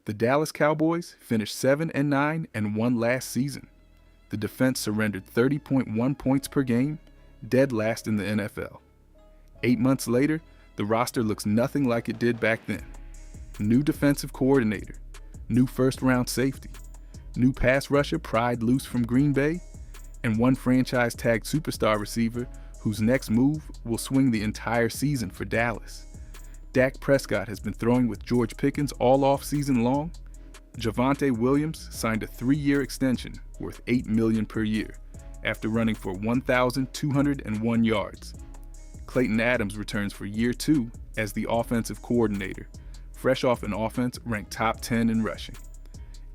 The Dallas Cowboys finished 7-9 and won last season. The defense surrendered 30.1 points per game, dead last in the NFL. 8 months later, the roster looks nothing like it did back then. New defensive coordinator, new first-round safety, new pass rusher pried loose from Green Bay, and one franchise-tagged superstar receiver whose next move will swing the entire season for Dallas. Dak Prescott has been throwing with George Pickens all off-season long. Javonte Williams signed a 3-year extension worth $8 million per year after running for 1,201 yards. Clayton Adams returns for year 2 as the offensive coordinator, fresh off an offense ranked top 10 in rushing.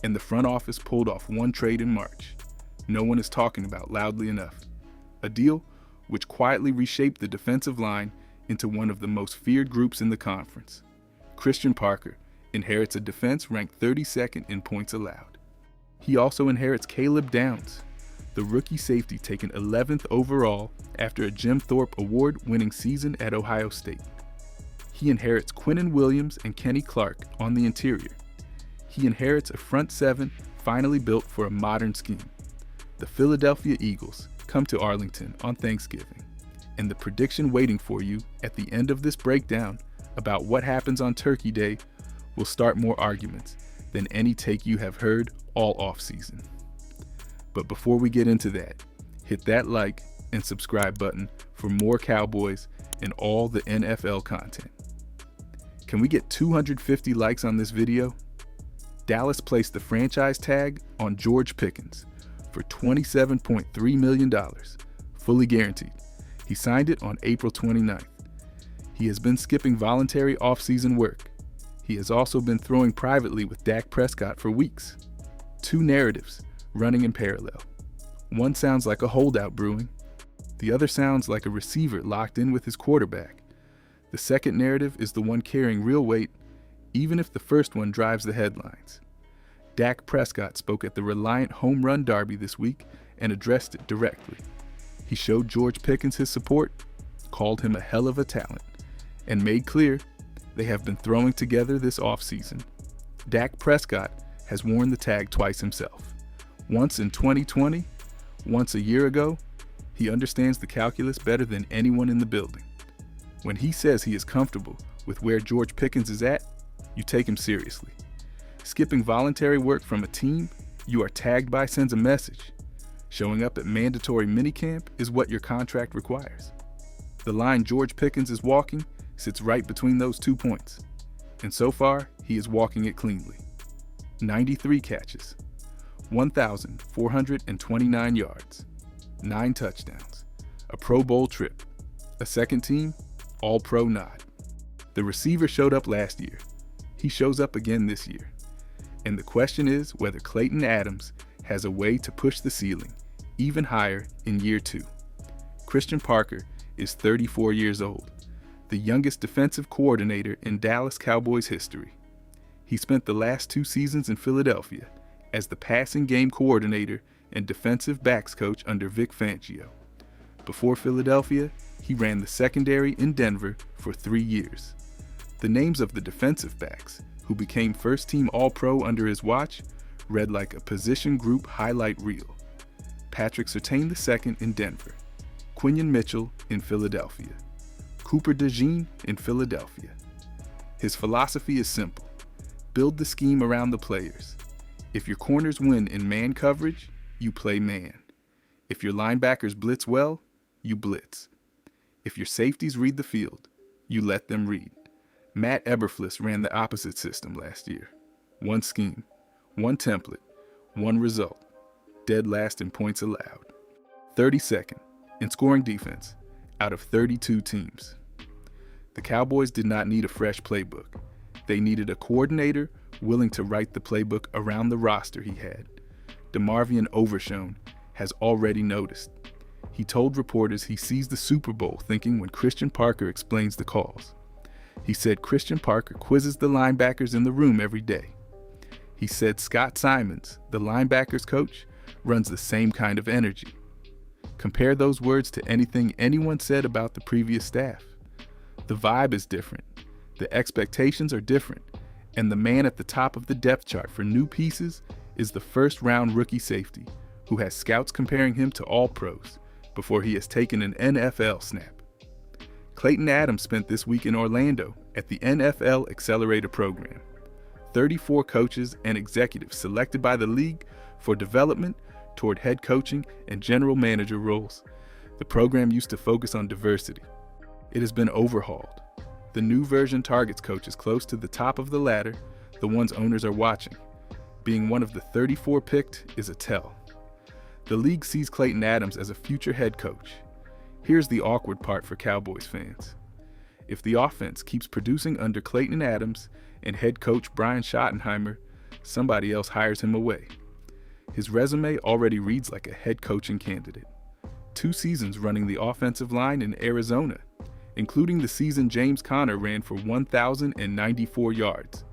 And the front office pulled off one trade in March. No one is talking about loudly enough. A deal which quietly reshaped the defensive line into one of the most feared groups in the conference. Christian Parker inherits a defense ranked 32nd in points allowed. He also inherits Caleb Downs, the rookie safety taken 11th overall after a Jim Thorpe Award-winning season at Ohio State. He inherits Quinnen Williams and Kenny Clark on the interior. He inherits a front seven finally built for a modern scheme. The Philadelphia Eagles come to Arlington on Thanksgiving, and the prediction waiting for you at the end of this breakdown about what happens on Turkey Day will start more arguments than any take you have heard all offseason. But before we get into that, hit that like and subscribe button for more Cowboys and all the NFL content. Can we get 250 likes on this video? Dallas placed the franchise tag on George Pickens for $27.3 million, fully guaranteed. He signed it on April 29th. He has been skipping voluntary off-season work. He has also been throwing privately with Dak Prescott for weeks. 2 narratives running in parallel. One sounds like a holdout brewing. The other sounds like a receiver locked in with his quarterback. The second narrative is the one carrying real weight, even if the first one drives the headlines. Dak Prescott spoke at the Reliant Home Run Derby this week and addressed it directly. He showed George Pickens his support, called him a hell of a talent, and made clear they have been throwing together this offseason. Dak Prescott has worn the tag twice himself. Once in 2020, once a year ago. He understands the calculus better than anyone in the building. When he says he is comfortable with where George Pickens is at, you take him seriously. Skipping voluntary work from a team you are tagged by sends a message. Showing up at mandatory minicamp is what your contract requires. The line George Pickens is walking sits right between those 2 points. And so far, he is walking it cleanly. 93 catches, 1,429 yards, 9 touchdowns, a Pro Bowl trip, a second team, All-Pro nod. The receiver showed up last year. He shows up again this year. And the question is whether Clayton Adams has a way to push the ceiling even higher in year 2. Christian Parker is 34 years old, the youngest defensive coordinator in Dallas Cowboys history. He spent the last 2 seasons in Philadelphia as the passing game coordinator and defensive backs coach under Vic Fangio. Before Philadelphia, he ran the secondary in Denver for 3 years. The names of the defensive backs, who became first-team All-Pro under his watch, read like a position group highlight reel. Patrick Surtain II in Denver, Quinyon Mitchell in Philadelphia, Cooper DeJean in Philadelphia. His philosophy is simple. Build the scheme around the players. If your corners win in man coverage, you play man. If your linebackers blitz well, you blitz. If your safeties read the field, you let them read. Matt Eberflus ran the opposite system last year. One scheme, one template, one result. Dead last in points allowed. 32nd in scoring defense out of 32 teams. The Cowboys did not need a fresh playbook. They needed a coordinator willing to write the playbook around the roster he had. DeMarvion Overton has already noticed. He told reporters he sees the Super Bowl thinking when Christian Parker explains the calls. He said Christian Parker quizzes the linebackers in the room every day. He said Scott Simons, the linebackers coach, runs the same kind of energy. Compare those words to anything anyone said about the previous staff. The vibe is different, the expectations are different, And the man at the top of the depth chart for new pieces is the first-round rookie safety, who has scouts comparing him to all pros before he has taken an NFL snap. Clayton Adams spent this week in Orlando at the NFL Accelerator Program. 34 coaches and executives selected by the league for development toward head coaching and general manager roles. The program used to focus on diversity. It has been overhauled. The new version targets coaches close to the top of the ladder, the ones owners are watching. Being one of the 34 picked is a tell. The league sees Clayton Adams as a future head coach. Here's the awkward part for Cowboys fans. If the offense keeps producing under Clayton Adams and head coach Brian Schottenheimer, somebody else hires him away. His resume already reads like a head coaching candidate. 2 seasons running the offensive line in Arizona, including the season James Conner ran for 1,094 yards.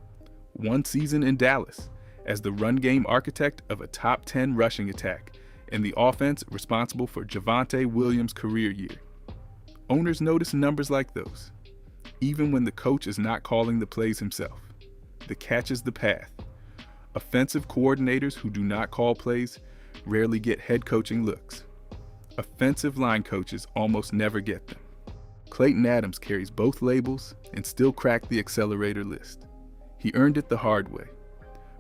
1 season in Dallas as the run game architect of a top 10 rushing attack and the offense responsible for Javonte Williams' career year. Owners notice numbers like those, even when the coach is not calling the plays himself. The catch is the path. Offensive coordinators who do not call plays rarely get head coaching looks. Offensive line coaches almost never get them. Clayton Adams carries both labels and still cracked the accelerator list. He earned it the hard way.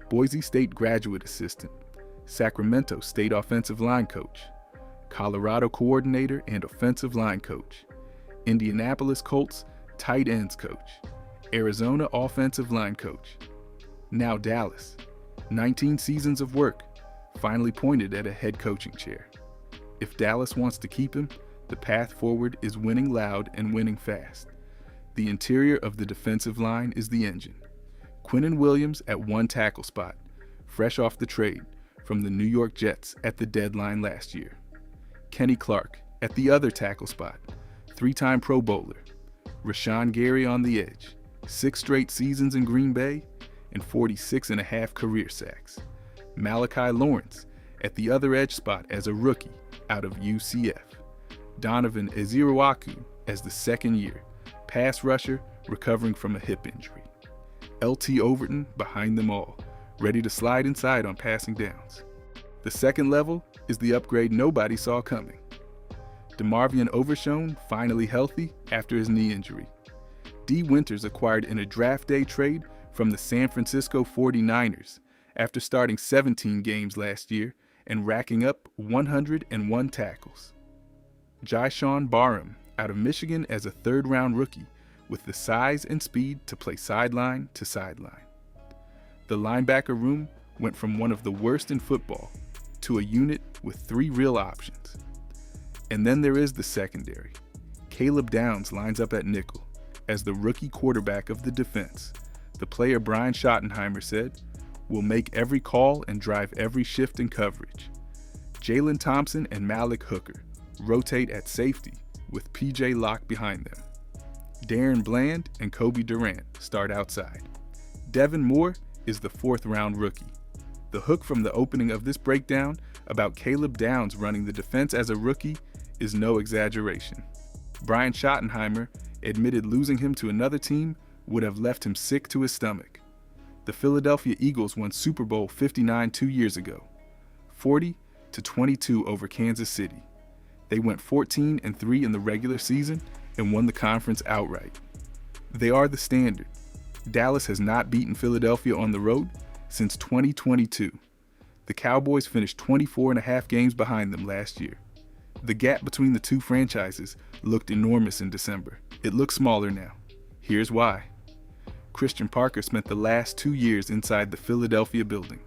Boise State graduate assistant, Sacramento State offensive line coach, Colorado coordinator and offensive line coach, Indianapolis Colts tight ends coach, Arizona offensive line coach. Now Dallas, 19 seasons of work, finally pointed at a head coaching chair. If Dallas wants to keep him, the path forward is winning loud and winning fast. The interior of the defensive line is the engine. Quinnen Williams at 1 tackle spot, fresh off the trade from the New York Jets at the deadline last year. Kenny Clark at the other tackle spot, 3-time Pro Bowler. Rashawn Gary on the edge, 6 straight seasons in Green Bay and 46.5 career sacks. Malachi Lawrence at the other edge spot as a rookie out of UCF. Donovan Eziruaku as the second year, pass rusher recovering from a hip injury. LT Overton behind them all, ready to slide inside on passing downs. The second level is the upgrade nobody saw coming. DeMarvion Overshown finally healthy after his knee injury. D. Winters acquired in a draft day trade from the San Francisco 49ers after starting 17 games last year and racking up 101 tackles. Jyshawn Barham out of Michigan as a 3rd-round rookie with the size and speed to play sideline to sideline. The linebacker room went from one of the worst in football to a unit with 3 real options. And then there is the secondary. Caleb Downs lines up at nickel as the rookie quarterback of the defense. The player Brian Schottenheimer said, "Will make every call and drive every shift in coverage." Jalen Thompson and Malik Hooker rotate at safety with PJ Locke behind them. Darren Bland and Kobe Durant start outside. Devin Moore is the 4th-round rookie. The hook from the opening of this breakdown about Caleb Downs running the defense as a rookie is no exaggeration. Brian Schottenheimer admitted losing him to another team would have left him sick to his stomach. The Philadelphia Eagles won Super Bowl 59 2 years ago, 40-22 over Kansas City. They went 14-3 in the regular season and won the conference outright. They are the standard. Dallas has not beaten Philadelphia on the road since 2022. The Cowboys finished 24.5 games behind them last year. The gap between the two franchises looked enormous in December. It looks smaller now. Here's why. Christian Parker spent the last 2 years inside the Philadelphia building.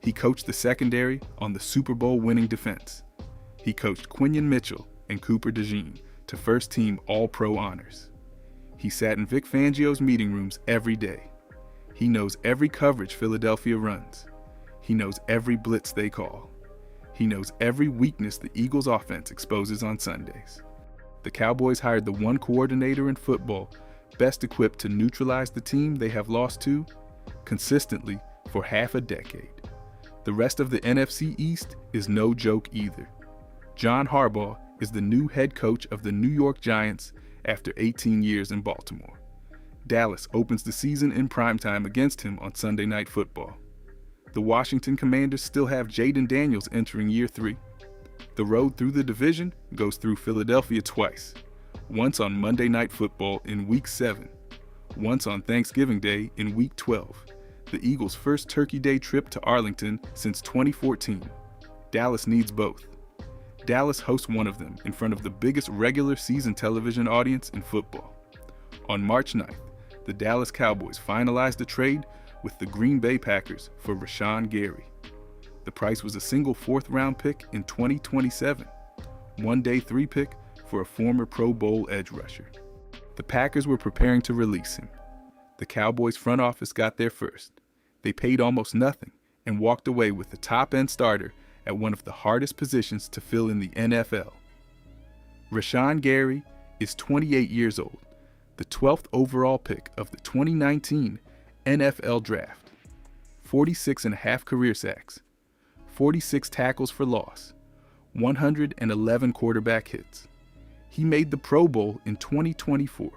He coached the secondary on the Super Bowl winning defense. He coached Quinion Mitchell and Cooper DeJean to first-team All-Pro honors. He sat in Vic Fangio's meeting rooms every day. He knows every coverage Philadelphia runs. He knows every blitz they call. He knows every weakness the Eagles' offense exposes on Sundays. The Cowboys hired the one coordinator in football best equipped to neutralize the team they have lost to consistently for half a decade. The rest of the NFC East is no joke either. John Harbaugh is the new head coach of the New York Giants after 18 years in Baltimore. Dallas opens the season in primetime against him on Sunday Night Football. The Washington Commanders still have Jaden Daniels entering year 3. The road through the division goes through Philadelphia twice, once on Monday Night Football in Week 7, once on Thanksgiving Day in Week 12, the Eagles' first Turkey Day trip to Arlington since 2014. Dallas needs both. Dallas hosts one of them in front of the biggest regular season television audience in football. On March 9th, the Dallas Cowboys finalized a trade with the Green Bay Packers for Rashawn Gary. The price was a single 4th-round pick in 2027, one day 3 pick for a former Pro Bowl edge rusher. The Packers were preparing to release him. The Cowboys front office got there first. They paid almost nothing and walked away with the top-end starter at one of the hardest positions to fill in the NFL. Rashawn Gary is 28 years old, the 12th overall pick of the 2019 NFL Draft, 46.5 career sacks, 46 tackles for loss, 111 quarterback hits. He made the Pro Bowl in 2024.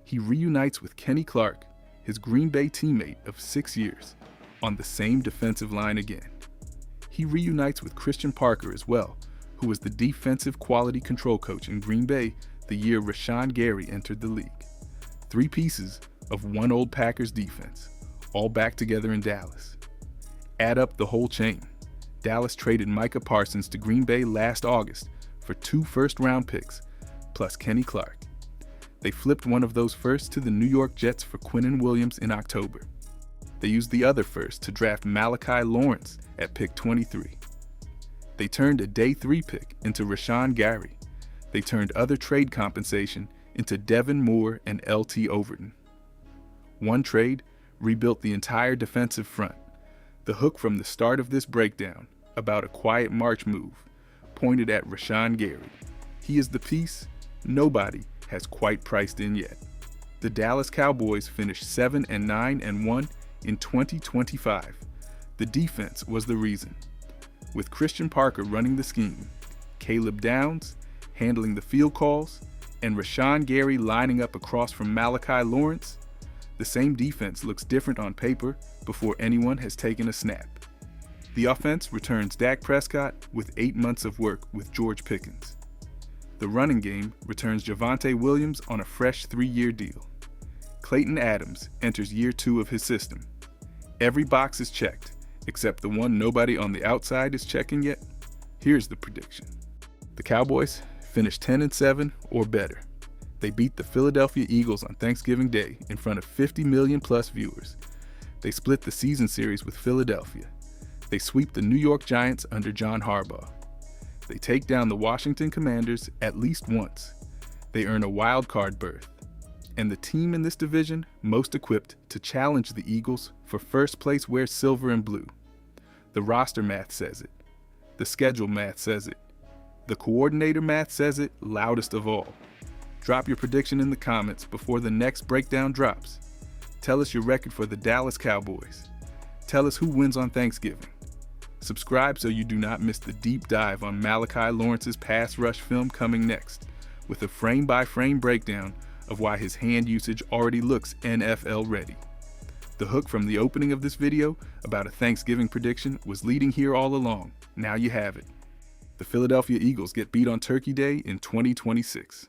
He reunites with Kenny Clark, his Green Bay teammate of 6 years, on the same defensive line again. He reunites with Christian Parker as well, who was the defensive quality control coach in Green Bay the year Rashawn Gary entered the league. 3 pieces of one old Packers defense, all back together in Dallas. Add up the whole chain. Dallas traded Micah Parsons to Green Bay last August for 2 first-round picks, plus Kenny Clark. They flipped one of those firsts to the New York Jets for Quinnen Williams in October. They used the other first to draft Malachi Lawrence at pick 23. They turned a day 3 pick into Rashawn Gary. They turned other trade compensation into Devin Moore and LT Overton. One trade rebuilt the entire defensive front. The hook from the start of this breakdown, about a quiet March move, pointed at Rashawn Gary. He is the piece nobody has quite priced in yet. The Dallas Cowboys finished 7-9-1 in 2025. The defense was the reason. With Christian Parker running the scheme, Caleb Downs handling the field calls, and Rashawn Gary lining up across from Malachi Lawrence, the same defense looks different on paper before anyone has taken a snap. The offense returns Dak Prescott with 8 months of work with George Pickens. The running game returns Javonte Williams on a fresh 3-year deal. Clayton Adams enters year 2 of his system. Every box is checked, except the one nobody on the outside is checking yet. Here's the prediction. The Cowboys finish 10-7 or better. They beat the Philadelphia Eagles on Thanksgiving Day in front of 50 million plus viewers. They split the season series with Philadelphia. They sweep the New York Giants under John Harbaugh. They take down the Washington Commanders at least once. They earn a wild card berth. And the team in this division most equipped to challenge the Eagles for first place wears silver and blue. The roster math says it. The schedule math says it. The coordinator math says it loudest of all. Drop your prediction in the comments before the next breakdown drops. Tell us your record for the Dallas Cowboys. Tell us who wins on Thanksgiving. Subscribe so you do not miss the deep dive on Malachi Lawrence's pass rush film coming next, with a frame-by-frame breakdown of why his hand usage already looks NFL ready. The hook from the opening of this video about a Thanksgiving prediction was leading here all along. Now you have it. The Philadelphia Eagles get beat on Turkey Day in 2026.